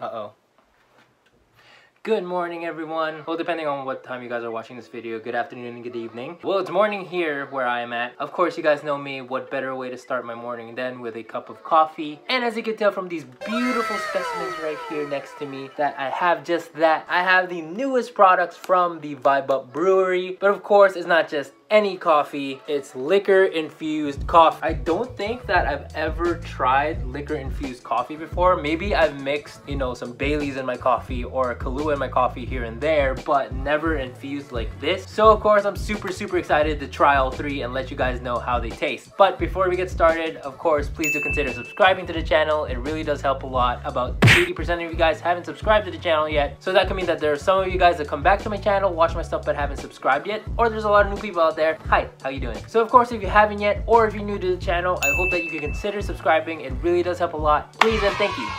Uh-oh. Good morning, everyone. Well, depending on what time you guys are watching this video, good afternoon and good evening. Well, it's morning here where I am at. Of course, you guys know me. What better way to start my morning than with a cup of coffee? And as you can tell from these beautiful specimens right here next to me, that I have just that. I have the newest products from the Vibe Up Brewery. But of course, it's not just any coffee, it's liquor infused coffee. I don't think that I've ever tried liquor infused coffee before. Maybe I've mixed, you know, some Baileys in my coffee or a Kahlua in my coffee here and there, but never infused like this. So of course, I'm super excited to try all three and let you guys know how they taste. But before we get started, of course, please do consider subscribing to the channel. It really does help a lot. About 80% of you guys haven't subscribed to the channel yet. So that could mean that there are some of you guys that come back to my channel, watch my stuff, but haven't subscribed yet. Or there's a lot of new people out there. Hi, how you doing? So of course, if you haven't yet, or if you're new to the channel, I hope that you can consider subscribing. It really does help a lot. Please and thank you.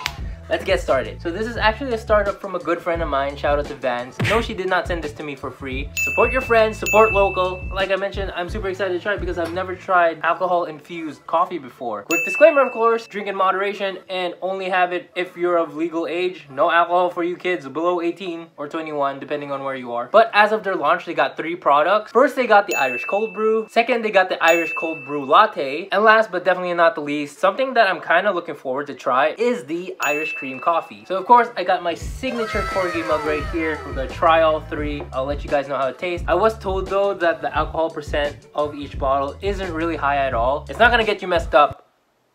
Let's get started. So this is actually a startup from a good friend of mine. Shout out to Vance. No, she did not send this to me for free. Support your friends, support local. Like I mentioned, I'm super excited to try it because I've never tried alcohol infused coffee before. Quick disclaimer, of course, drink in moderation and only have it if you're of legal age. No alcohol for you kids below 18 or 21, depending on where you are. But as of their launch, they got 3 products. First, they got the Irish Cold Brew. Second, they got the Irish Cold Brew Latte. And last but definitely not the least, something that I'm kind of looking forward to try is the Irish Cream Coffee. So of course, I got my signature corgi mug right here. We're gonna try all 3. I'll let you guys know how it tastes. I was told though that the alcohol percent of each bottle isn't really high at all. It's not gonna get you messed up,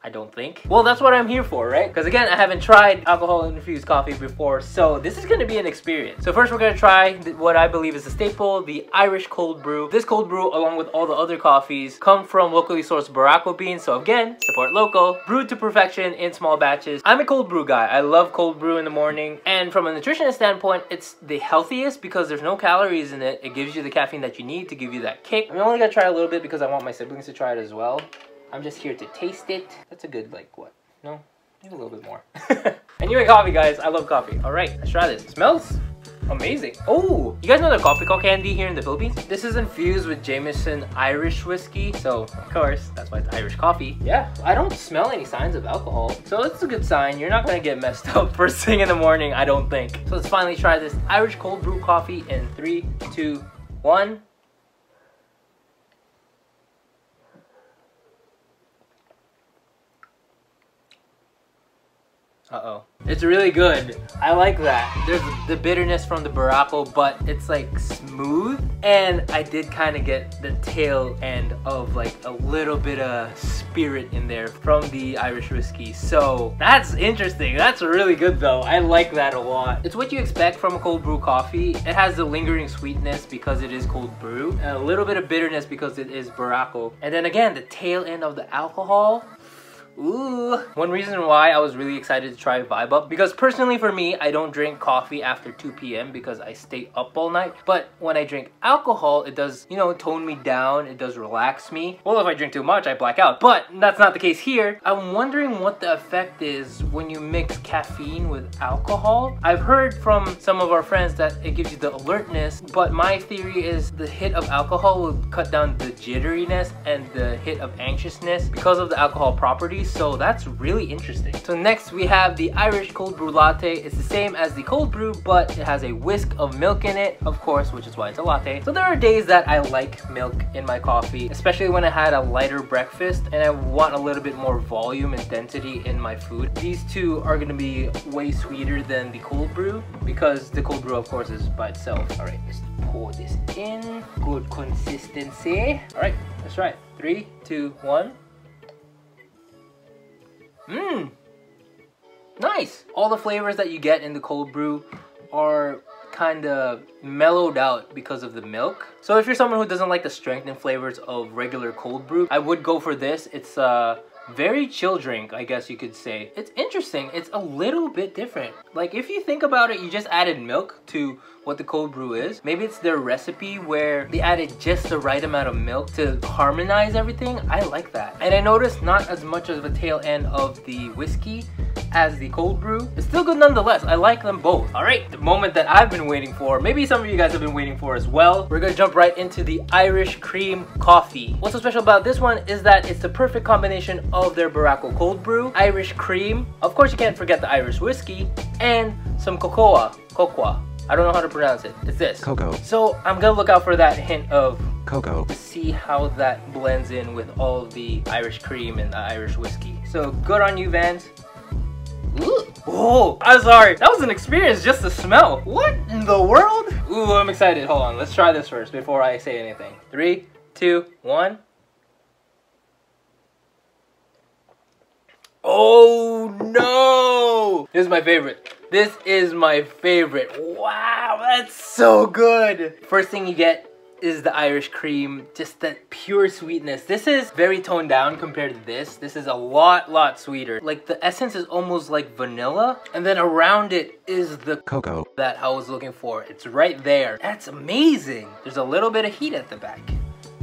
I don't think. Well, that's what I'm here for, right? Because again, I haven't tried alcohol-infused coffee before, so this is gonna be an experience. So first, we're gonna try what I believe is a staple, the Irish Cold Brew. This cold brew, along with all the other coffees, come from locally sourced Baracco beans. So again, support local, brewed to perfection in small batches. I'm a cold brew guy. I love cold brew in the morning. And from a nutritionist standpoint, it's the healthiest because there's no calories in it. It gives you the caffeine that you need to give you that kick. I'm only gonna try a little bit because I want my siblings to try it as well. I'm just here to taste it. That's a good, like, what? No? Maybe a little bit more. Anyway, coffee, guys. I love coffee. All right, let's try this. It smells amazing. Oh, you guys know the coffee called candy here in the Philippines? This is infused with Jameson Irish whiskey. So, of course, that's why it's Irish coffee. Yeah, I don't smell any signs of alcohol. So it's a good sign. You're not gonna get messed up first thing in the morning, I don't think. So let's finally try this Irish cold brew coffee in 3, 2, 1. Uh-oh. It's really good. I like that. There's the bitterness from the Baracco, but it's like smooth. And I did kind of get the tail end of like a little bit of spirit in there from the Irish whiskey. So that's interesting. That's really good though. I like that a lot. It's what you expect from a cold brew coffee. It has the lingering sweetness because it is cold brew. And a little bit of bitterness because it is Baracco. And then again, the tail end of the alcohol. Ooh. One reason why I was really excited to try Vibe Up, because personally for me, I don't drink coffee after 2 p.m. because I stay up all night. But when I drink alcohol, it does, you know, tone me down. It does relax me. Well, if I drink too much, I black out. But that's not the case here. I'm wondering what the effect is when you mix caffeine with alcohol. I've heard from some of our friends that it gives you the alertness, but my theory is the hit of alcohol will cut down the jitteriness and the hit of anxiousness because of the alcohol properties. So that's really interesting. So next we have the Irish Cold Brew Latte. It's the same as the cold brew, but it has a whisk of milk in it, of course, which is why it's a latte. So there are days that I like milk in my coffee, especially when I had a lighter breakfast and I want a little bit more volume and density in my food. These two are gonna be way sweeter than the cold brew because the cold brew, of course, is by itself. All right, let's pour this in. Good consistency. All right, let's try it. 3, 2, 1. Mmm, nice. All the flavors that you get in the cold brew are kind of mellowed out because of the milk. So if you're someone who doesn't like the strength and flavors of regular cold brew, I would go for this. It's a very chill drink, I guess you could say. It's interesting. It's a little bit different. Like if you think about it, you just added milk to what the cold brew is. Maybe it's their recipe where they added just the right amount of milk to harmonize everything. I like that. And I noticed not as much of a tail end of the whiskey as the cold brew, it's still good nonetheless. I like them both. All right, the moment that I've been waiting for, maybe some of you guys have been waiting for as well. We're gonna jump right into the Irish cream coffee. What's so special about this one is that it's the perfect combination of their Baracco cold brew, Irish cream, of course you can't forget the Irish whiskey, and some cocoa. I don't know how to pronounce it. It's this. Cocoa. So I'm gonna look out for that hint of cocoa to see how that blends in with all of the Irish cream and the Irish whiskey. So good on you, Vans. Ooh. Oh, I'm sorry. That was an experience just to smell. What in the world? Ooh, I'm excited. Hold on. Let's try this first before I say anything. 3, 2, 1. Oh no! This is my favorite. This is my favorite. Wow, that's so good. First thing you get is the Irish cream, just that pure sweetness. This is very toned down compared to this. This is a lot sweeter. Like the essence is almost like vanilla, and then around it is the cocoa that I was looking for. It's right there. That's amazing. There's a little bit of heat at the back.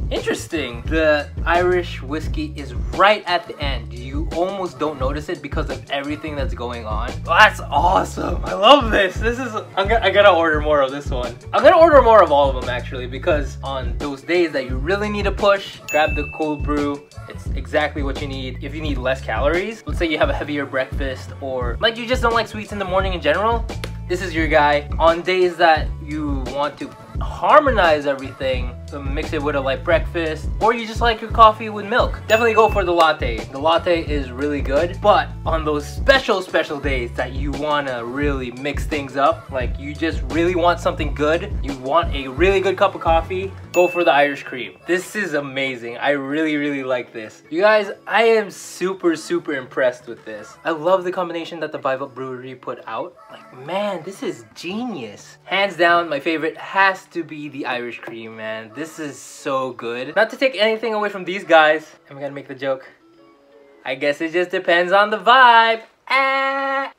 Interesting. The Irish whiskey is right at the end. You almost don't notice it because of everything that's going on. That's awesome. I love this. This is, I gotta order more of this one. I'm gonna order more of all of them actually, because on those days that you really need a push, grab the cold brew. It's exactly what you need. If you need less calories, let's say you have a heavier breakfast, or like you just don't like sweets in the morning in general, this is your guy. On days that you want to harmonize everything, so mix it with a light breakfast, or you just like your coffee with milk, definitely go for the latte. The latte is really good, but on those special days that you want to really mix things up, like you just really want something good, you want a really good cup of coffee, go for the Irish cream. This is amazing. I really like this. You guys, I am super impressed with this. I love the combination that the Vibe Up Brewery put out. Like, man, this is genius. Hands down, my favorite has to be the Irish cream, man. This is so good. Not to take anything away from these guys. I'm gonna make the joke. I guess it just depends on the vibe.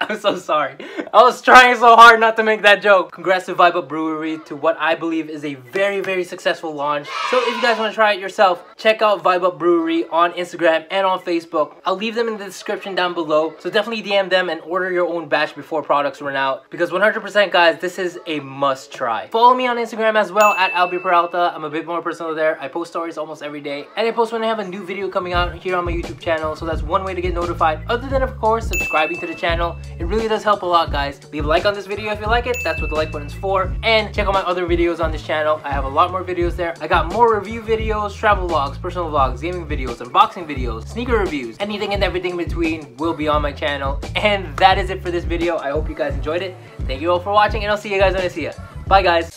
I'm so sorry. I was trying so hard not to make that joke. Congrats to Vibe Up Brewery to what I believe is a very successful launch. So if you guys want to try it yourself, check out Vibe Up Brewery on Instagram and on Facebook. I'll leave them in the description down below. So definitely DM them and order your own batch before products run out. Because 100% guys, this is a must try. Follow me on Instagram as well at Albie Peralta. I'm a bit more personal there. I post stories almost every day. And I post when I have a new video coming out here on my YouTube channel. So that's one way to get notified. Other than, of course, subscribing to the channel. It really does help a lot, guys. Leave a like on this video if you like it. That's what the like button's for. And check out my other videos on this channel. I have a lot more videos there. I got more review videos, travel vlogs, personal vlogs, gaming videos, unboxing videos, sneaker reviews. Anything and everything in between will be on my channel. And that is it for this video. I hope you guys enjoyed it. Thank you all for watching, and I'll see you guys when I see you. Bye, guys.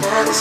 That's